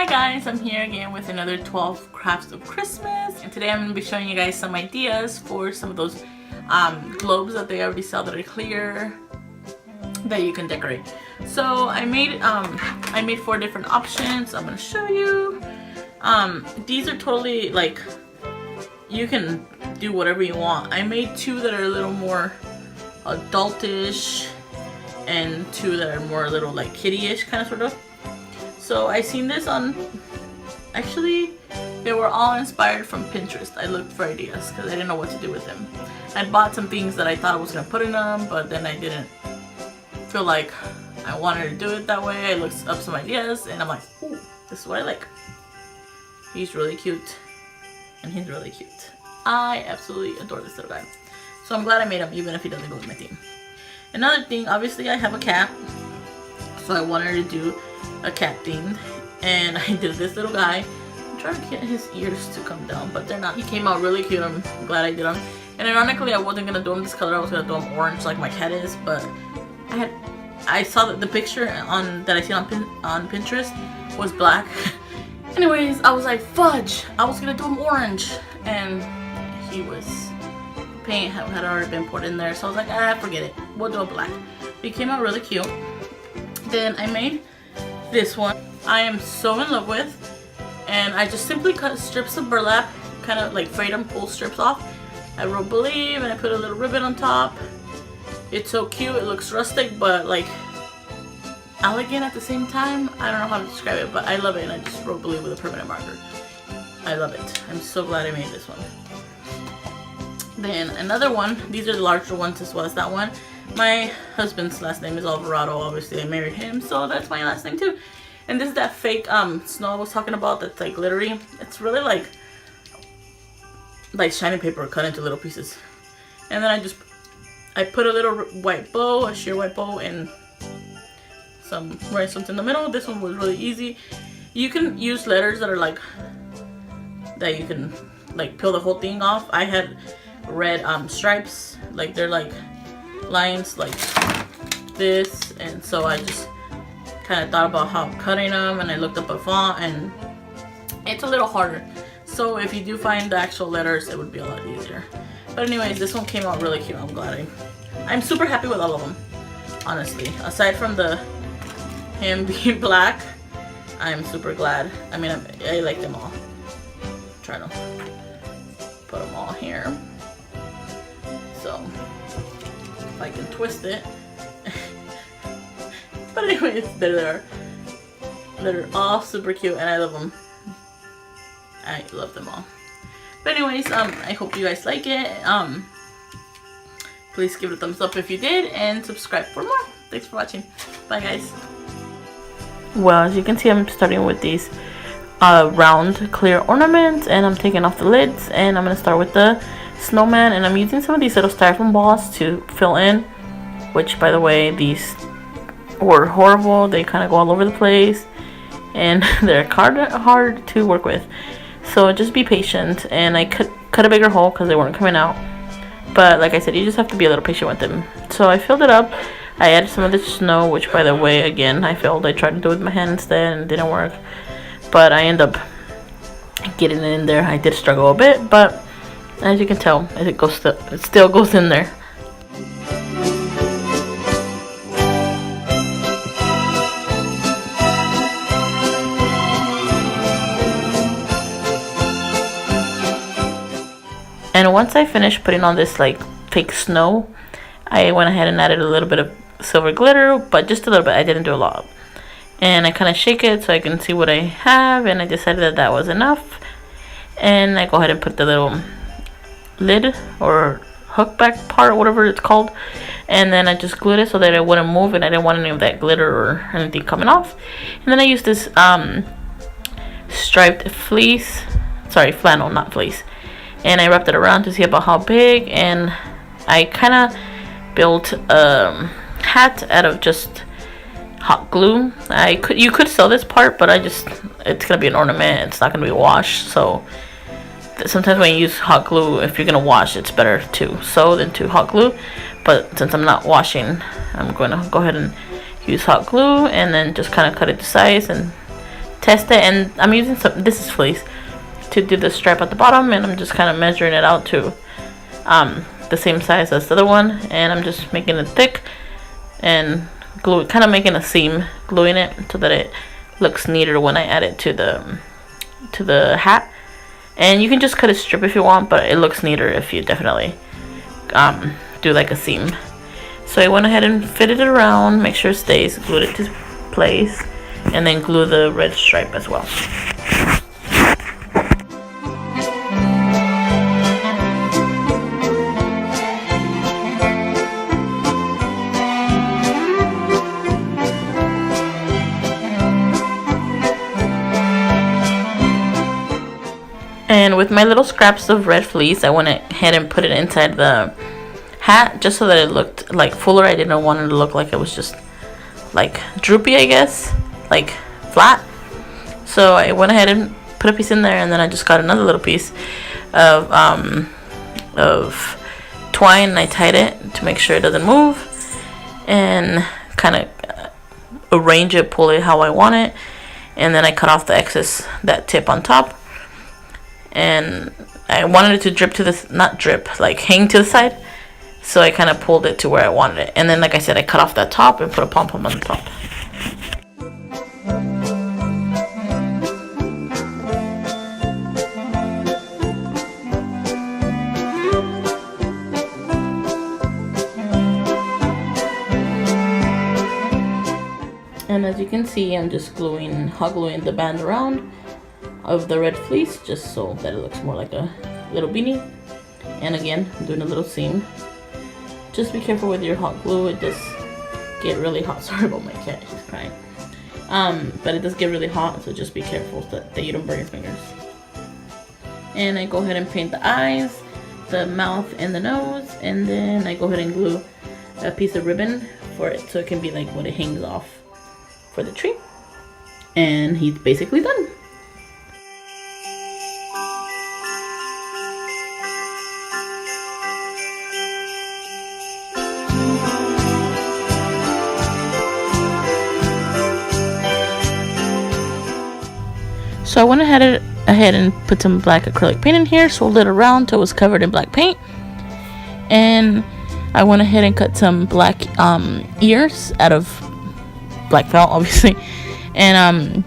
Hi guys, I'm here again with another 12 crafts of Christmas, and today I'm going to be showing you guys some ideas for some of those globes that they already sell that are clear that you can decorate. So I made 4 different options. I'm going to show you. These are totally like, you can do whatever you want. I made 2 that are a little more adultish and 2 that are more a little like kiddie-ish kind of sort of. So I seen this on, actually they were all inspired from Pinterest. I looked for ideas because I didn't know what to do with them. I bought some things that I thought I was going to put in them, but then I didn't feel like I wanted to do it that way. I looked up some ideas and I'm like, ooh, this is what I like. He's really cute and he's really cute. I absolutely adore this little guy. So I'm glad I made him even if he doesn't go with my theme. Another thing, obviously I have a cat, so I wanted to do a cat themed, and I did this little guy. I'm trying to get his ears to come down, but they're not. He came out really cute. I'm glad I did him. And ironically, I wasn't gonna do him this color. I was gonna do him orange like my cat is, but I saw that the picture that I see on Pinterest was black. Anyways, I was like, fudge! I was gonna do him orange, and paint had already been poured in there, so I was like, forget it. We'll do it black. It came out really cute. Then I made this one I am so in love with, and I just simply cut strips of burlap, kind of like frayed them, pull strips off. I wrote believe and I put a little ribbon on top. It's so cute. It looks rustic but like elegant at the same time. I don't know how to describe it, but I love it, and I just wrote believe with a permanent marker. I love it. I'm so glad I made this one. Then another one, these are the larger ones as well as that one. My husband's last name is Alvarado, obviously I married him, so that's my last name too. And this is that fake snow I was talking about that's like glittery. It's really like shiny paper cut into little pieces. And then I put a little white bow, a sheer white bow, and some rhinestones in the middle. This one was really easy. You can use letters that are like, that you can like peel the whole thing off. I had red stripes, like they're like lines like this, and so I just kind of thought about how I'm cutting them, and I looked up a font, and it's a little harder. So if you do find the actual letters, it would be a lot easier. But anyways, this one came out really cute. I'm glad I'm super happy with all of them, honestly. Aside from him being black, I'm super glad. I mean, I like them all. I'm trying to put them all here. So if I can twist it. But anyways, there they are. They're all super cute and I love them. I love them all. But anyways, I hope you guys like it. Please give it a thumbs up if you did, and subscribe for more. Thanks for watching. Bye guys. Well, as you can see, I'm starting with these round clear ornaments, and I'm taking off the lids, and I'm gonna start with the snowman, and I'm using some of these little styrofoam balls to fill in, which by the way, these were horrible. They kind of go all over the place and they're hard to work with, so just be patient. And I cut a bigger hole because they weren't coming out, but like I said, you just have to be a little patient with them. So I filled it up. I added some of the snow, which by the way, again, I failed. I tried to do it with my hand instead and it didn't work, but I ended up getting it in there. I did struggle a bit, but as you can tell, it still goes in there. And once I finished putting on this like fake snow, I went ahead and added a little bit of silver glitter, but just a little bit. I didn't do a lot. And I kind of shake it so I can see what I have, and I decided that was enough. And I go ahead and put the little lid or hook back part, whatever it's called, and then I just glued it so that it wouldn't move, and I didn't want any of that glitter or anything coming off. And then I used this striped flannel, not fleece, and I wrapped it around to see about how big, and I kind of built a hat out of just hot glue. You could sell this part, but it's gonna be an ornament. It's not gonna be washed, so sometimes when you use hot glue, if you're gonna wash, it's better to sew than to hot glue. But since I'm not washing, I'm going to go ahead and use hot glue and then just kind of cut it to size and test it. And I'm using this is fleece to do the stripe at the bottom, and I'm just kind of measuring it out to the same size as the other one, and I'm just making it thick and glue, kind of making a seam, gluing it so that it looks neater when I add it to the hat. And you can just cut a strip if you want, but it looks neater if you definitely do like a seam. So I went ahead and fitted it around, make sure it stays, glued it to place, and then glue the red stripe as well. And with my little scraps of red fleece, I went ahead and put it inside the hat just so that it looked like fuller. I didn't want it to look like it was just like droopy, I guess, like flat. So I went ahead and put a piece in there, and then I just got another little piece of twine, and I tied it to make sure it doesn't move, and kind of arrange it, pull it how I want it, and then I cut off the excess, that tip on top. And I wanted it to drip to this, not drip, like hang to the side. So I kind of pulled it to where I wanted it. And then, like I said, I cut off that top and put a pom-pom on the top. And as you can see, I'm just hot gluing the band around of the red fleece, just so that it looks more like a little beanie. And again, I'm doing a little seam. Just be careful with your hot glue, it does get really hot. Sorry about my cat, she's crying. But it does get really hot, so just be careful so that you don't burn your fingers. And I go ahead and paint the eyes, the mouth, and the nose, and then I go ahead and glue a piece of ribbon for it so it can be like what it hangs off for the tree. And he's basically done. So I went ahead and put some black acrylic paint in here, swirled it around till it was covered in black paint, and I went ahead and cut some black ears out of black felt, obviously, and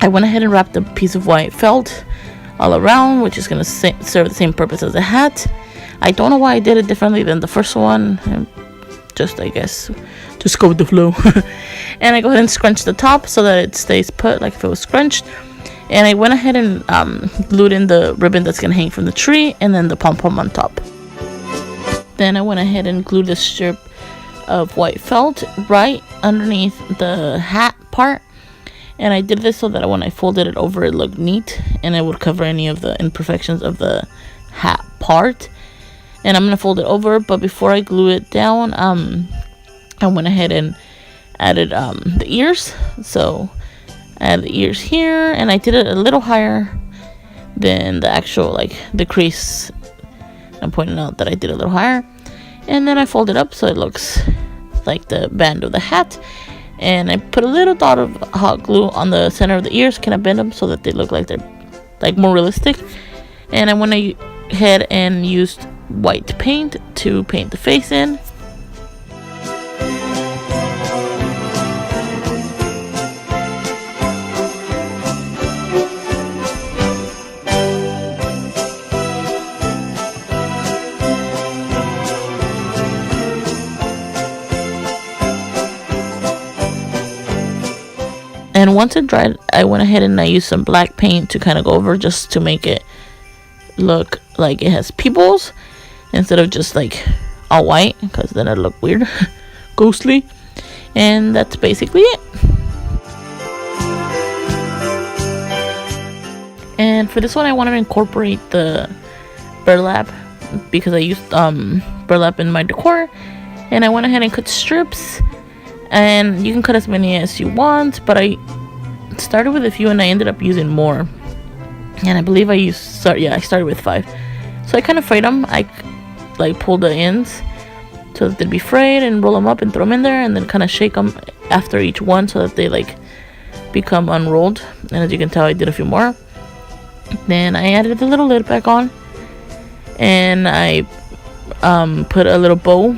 I went ahead and wrapped a piece of white felt all around, which is going to serve the same purpose as the hat. I don't know why I did it differently than the first one, just I guess just go with the flow. And I go ahead and scrunch the top so that it stays put like if it was scrunched. And I went ahead and glued in the ribbon that's gonna hang from the tree, and then the pom-pom on top. Then I went ahead and glued the strip of white felt right underneath the hat part, and I did this so that when I folded it over, it looked neat and it would cover any of the imperfections of the hat part. And I'm gonna fold it over, but before I glue it down, I went ahead and added the ears. So I added the ears here, and I did it a little higher than the actual, like, the crease. I'm pointing out that I did a little higher, and then I fold it up so it looks like the band of the hat. And I put a little dot of hot glue on the center of the ears, kind of bend them so that they look like they're like more realistic. And I went ahead and used white paint to paint the face in. And once it dried, I went ahead and I used some black paint to kind of go over, just to make it look like it has pupils instead of just like all white, because then it'd look weird, ghostly. And that's basically it. And for this one, I wanted to incorporate the burlap because I used burlap in my decor, and I went ahead and cut strips. And you can cut as many as you want, but I started with a few and I ended up using more. And I believe I started with 5. So I kind of frayed them. I like pulled the ends so that they'd be frayed, and roll them up and throw them in there, and then kind of shake them after each one so that they like become unrolled. And as you can tell, I did a few more. Then I added the little lid back on, and I put a little bow,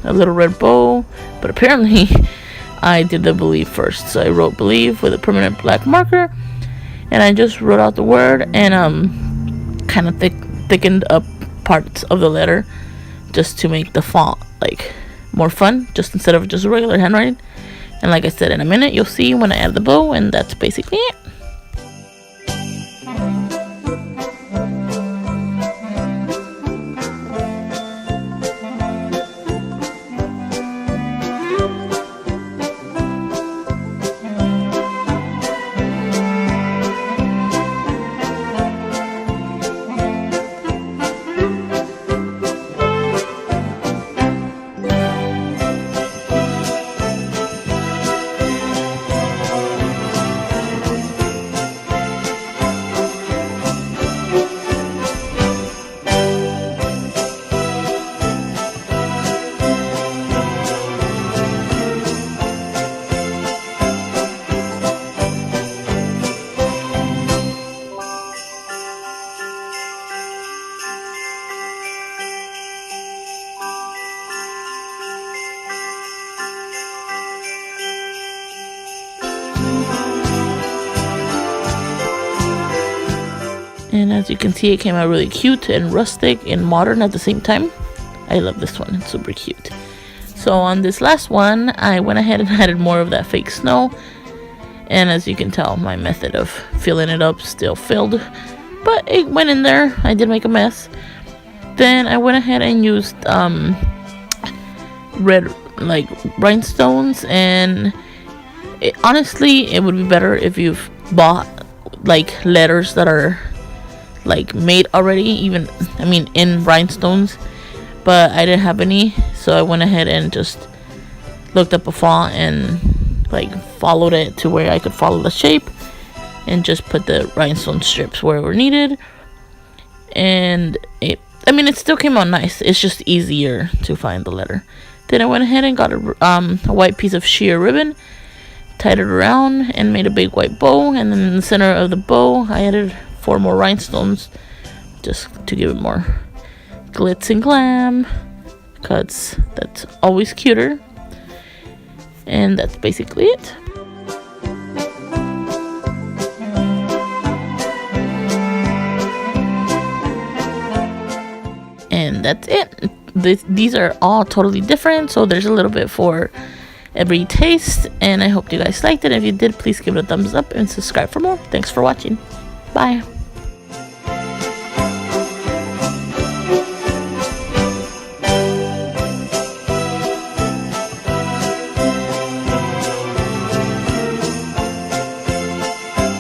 a little red bow. But apparently I did the believe first, so I wrote believe with a permanent black marker, and I just wrote out the word and kind of thickened up parts of the letter just to make the font like more fun, just instead of just regular handwriting. And like I said, in a minute you'll see when I add the bow, and that's basically it. And as you can see, it came out really cute and rustic and modern at the same time. I love this one, it's super cute. So on this last one, I went ahead and added more of that fake snow. And as you can tell, my method of filling it up still failed, but it went in there. I did make a mess. Then I went ahead and used red like rhinestones, and honestly, it would be better if you've bought like letters that are like made already, even in rhinestones, but I didn't have any, so I went ahead and just looked up a font and like followed it to where I could follow the shape, and just put the rhinestone strips wherever needed. And it still came out nice. It's just easier to find the letter. Then I went ahead and got a white piece of sheer ribbon, tied it around, and made a big white bow. And then in the center of the bow, I added 4 more rhinestones just to give it more glitz and glam, because that's always cuter. And that's basically it. And that's it. These are all totally different, so there's a little bit for every taste, and I hope you guys liked it. If you did, please give it a thumbs up and subscribe for more. Thanks for watching. Bye.